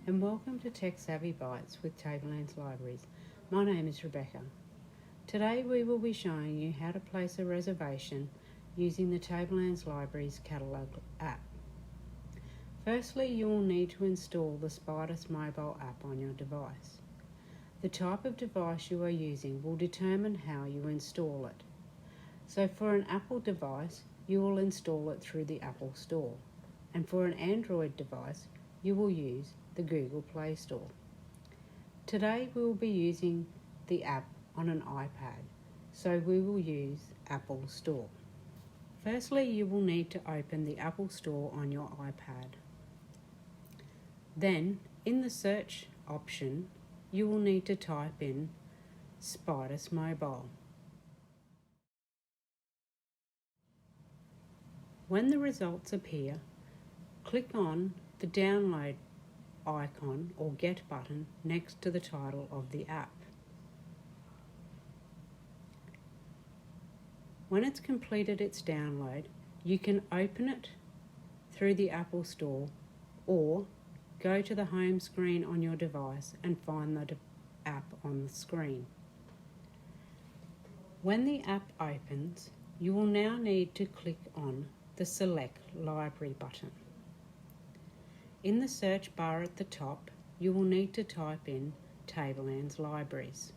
and welcome to Tech Savvy Bites with Tablelands Libraries. My name is Rebecca. Today we will be showing you how to place a reservation using the Tablelands Libraries catalogue app. Firstly, you will need to install the Spydus mobile app on your device. The type of device you are using will determine how you install it. So for an Apple device, you will install it through the Apple Store, and for an Android device, you will use the Google Play Store. Today we will be using the app on an iPad, so we will use Apple Store. Firstly, you will need to open the Apple Store on your iPad. Then, in the search option, you will need to type in Spydus Mobile. When the results appear, click on the download icon or get button next to the title of the app. When it's completed its download, you can open it through the Apple Store or go to the home screen on your device and find the app on the screen. When the app opens, you will now need to click on the Select Library button. In the search bar at the top, you will need to type in Tablelands Libraries.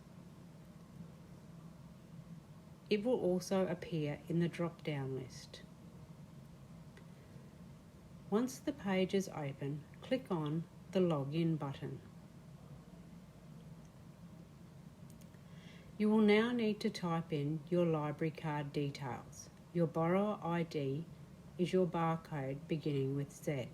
It will also appear in the drop-down list. Once the page is open, click on the Login button. You will now need to type in your library card details. Your borrower ID is your barcode beginning with Z.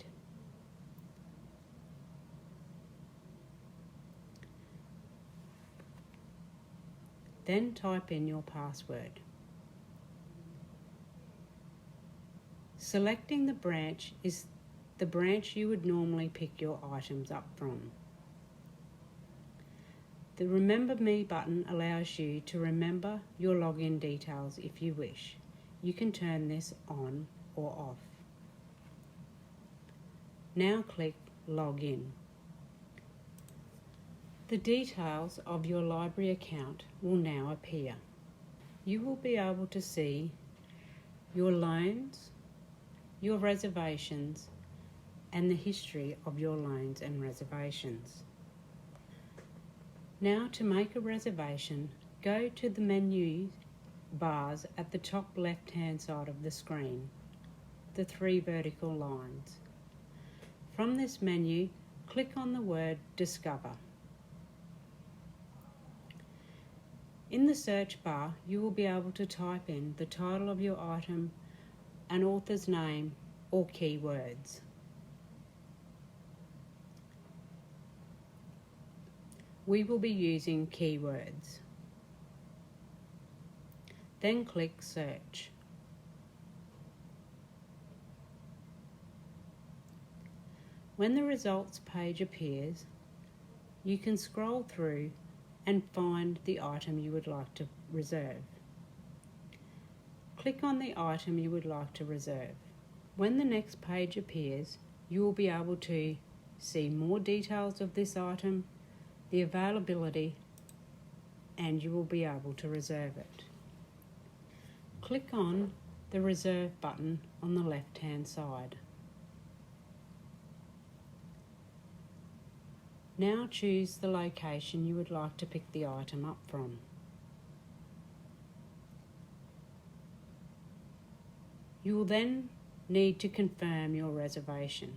Then type in your password. Selecting the branch is the branch you would normally pick your items up from. The Remember Me button allows you to remember your login details if you wish. You can turn this on or off. Now click Login. The details of your library account will now appear. You will be able to see your loans, your reservations, and the history of your loans and reservations. Now, to make a reservation, go to the menu bars at the top left-hand side of the screen, the 3 vertical lines. From this menu, click on the word Discover. In the search bar, you will be able to type in the title of your item, an author's name, or keywords. We will be using keywords. Then click Search. When the results page appears, you can scroll through and find the item you would like to reserve. Click on the item you would like to reserve. When the next page appears, you will be able to see more details of this item, the availability, and you will be able to reserve it. Click on the Reserve button on the left-hand side. Now choose the location you would like to pick the item up from. You will then need to confirm your reservation.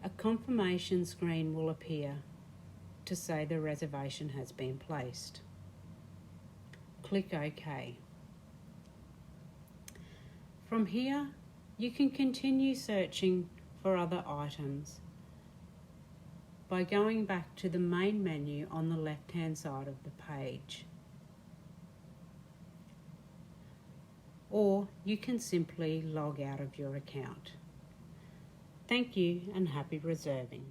A confirmation screen will appear to say the reservation has been placed. Click OK. From here, you can continue searching for other items by going back to the main menu on the left-hand side of the page. Or you can simply log out of your account. Thank you and happy reserving.